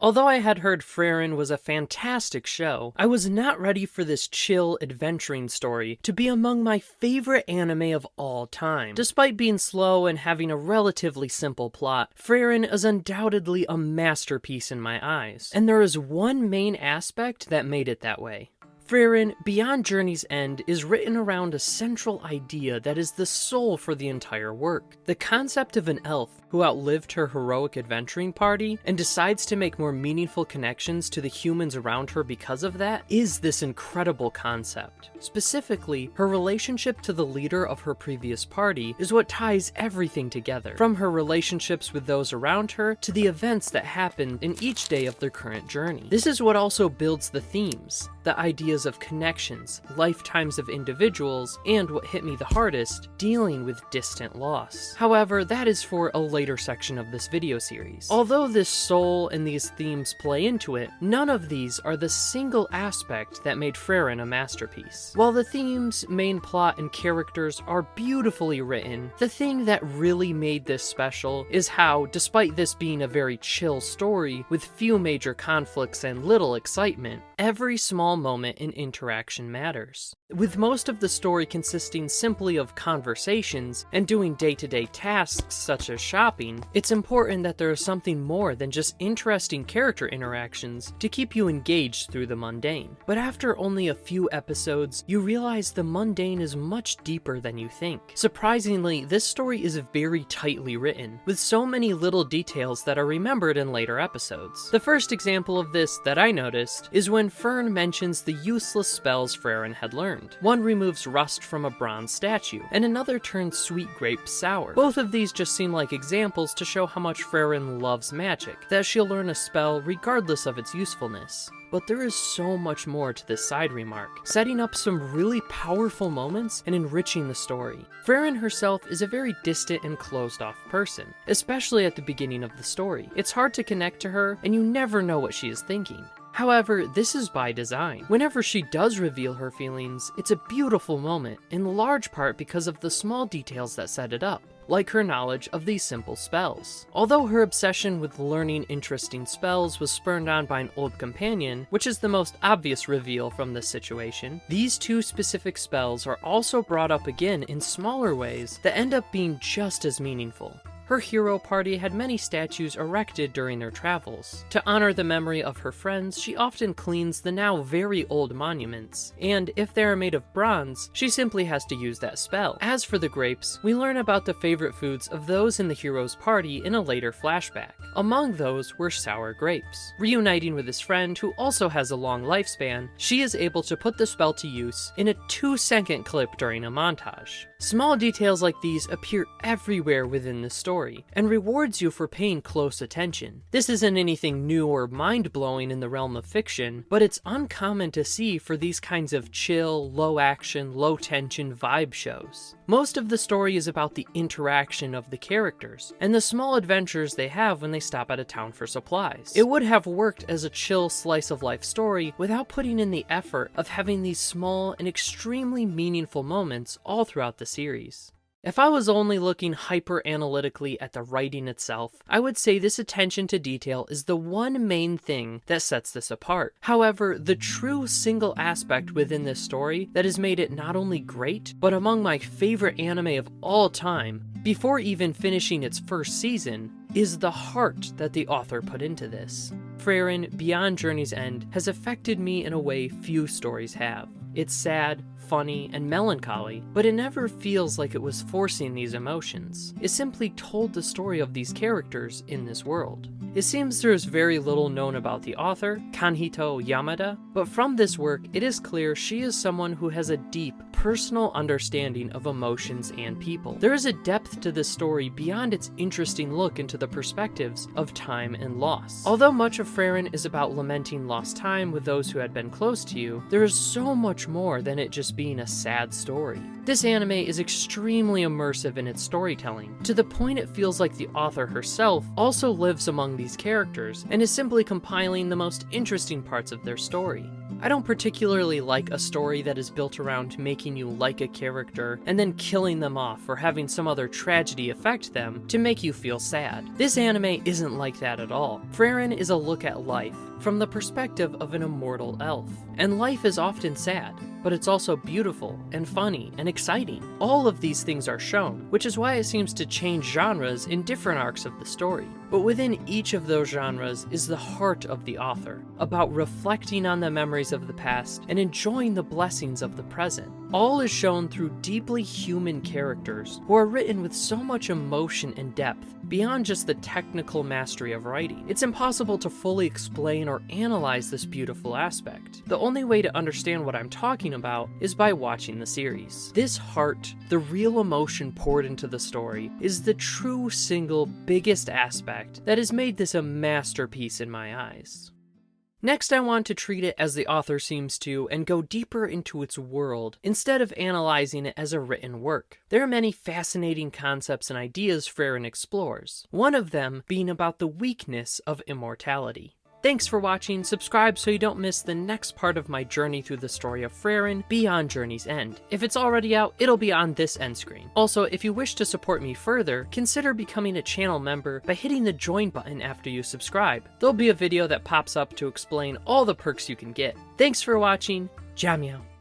Although I had heard Frieren was a fantastic show, I was not ready for this chill, adventuring story to be among my favorite anime of all time. Despite being slow and having a relatively simple plot, Frieren is undoubtedly a masterpiece in my eyes, and there is one main aspect that made it that way. Frieren, Beyond Journey's End, is written around a central idea that is the soul for the entire work. The concept of an elf who outlived her heroic adventuring party and decides to make more meaningful connections to the humans around her because of that is this incredible concept. Specifically, her relationship to the leader of her previous party is what ties everything together, from her relationships with those around her to the events that happen in each day of their current journey. This is what also builds the themes, the ideas of connections, lifetimes of individuals, and what hit me the hardest, dealing with distant loss. However, that is for a later section of this video series. Although this soul and these themes play into it, none of these are the single aspect that made Frieren a masterpiece. While the themes, main plot, and characters are beautifully written, the thing that really made this special is how, despite this being a very chill story with few major conflicts and little excitement, every small moment in interaction matters. With most of the story consisting simply of conversations and doing day-to-day tasks such as shopping, it's important that there is something more than just interesting character interactions to keep you engaged through the mundane. But after only a few episodes, you realize the mundane is much deeper than you think. Surprisingly, this story is very tightly written, with so many little details that are remembered in later episodes. The first example of this that I noticed is when Fern mentions the useless spells Frieren had learned. One removes rust from a bronze statue, and another turns sweet grapes sour. Both of these just seem like examples to show how much Frieren loves magic, that she'll learn a spell regardless of its usefulness. But there is so much more to this side remark, setting up some really powerful moments and enriching the story. Frieren herself is a very distant and closed-off person, especially at the beginning of the story. It's hard to connect to her, and you never know what she is thinking. However, this is by design. Whenever she does reveal her feelings, it's a beautiful moment, in large part because of the small details that set it up, like her knowledge of these simple spells. Although her obsession with learning interesting spells was spurred on by an old companion, which is the most obvious reveal from this situation, these two specific spells are also brought up again in smaller ways that end up being just as meaningful. Her hero party had many statues erected during their travels. To honor the memory of her friends, she often cleans the now very old monuments, and if they are made of bronze, she simply has to use that spell. As for the grapes, we learn about the favorite foods of those in the hero's party in a later flashback. Among those were sour grapes. Reuniting with his friend, who also has a long lifespan, she is able to put the spell to use in a 2-second clip during a montage. Small details like these appear everywhere within the story, and rewards you for paying close attention. This isn't anything new or mind-blowing in the realm of fiction, but it's uncommon to see for these kinds of chill, low-action, low-tension vibe shows. Most of the story is about the interaction of the characters, and the small adventures they have when they stop at a town for supplies. It would have worked as a chill slice-of-life story without putting in the effort of having these small and extremely meaningful moments all throughout the series. If I was only looking hyper-analytically at the writing itself, I would say this attention to detail is the one main thing that sets this apart. However, the true single aspect within this story that has made it not only great, but among my favorite anime of all time, before even finishing its first season, is the heart that the author put into this. Frieren, Beyond Journey's End has affected me in a way few stories have. It's sad, funny, and melancholy, but it never feels like it was forcing these emotions. It simply told the story of these characters in this world. It seems there is very little known about the author, Kanhito Yamada, but from this work it is clear she is someone who has a deep, personal understanding of emotions and people. There is a depth to this story beyond its interesting look into the perspectives of time and loss. Although much of Frieren is about lamenting lost time with those who had been close to you, there is so much more than it just being a sad story. This anime is extremely immersive in its storytelling, to the point it feels like the author herself also lives among these characters and is simply compiling the most interesting parts of their story. I don't particularly like a story that is built around making you like a character and then killing them off or having some other tragedy affect them to make you feel sad. This anime isn't like that at all. Frieren is a look at life from the perspective of an immortal elf. And life is often sad, but it's also beautiful and funny and exciting. All of these things are shown, which is why it seems to change genres in different arcs of the story. But within each of those genres is the heart of the author, about reflecting on the memories of the past and enjoying the blessings of the present. All is shown through deeply human characters who are written with so much emotion and depth, beyond just the technical mastery of writing. It's impossible to fully explain or analyze this beautiful aspect. The only way to understand what I'm talking about is by watching the series. This heart, the real emotion poured into the story, is the true single biggest aspect that has made this a masterpiece in my eyes. Next, I want to treat it as the author seems to and go deeper into its world instead of analyzing it as a written work. There are many fascinating concepts and ideas Frieren explores, one of them being about the weakness of immortality. Thanks for watching, subscribe so you don't miss the next part of my journey through the story of Frieren beyond Journey's End. If it's already out, it'll be on this end screen. Also, if you wish to support me further, consider becoming a channel member by hitting the join button after you subscribe. There'll be a video that pops up to explain all the perks you can get. Thanks for watching, Jamyao.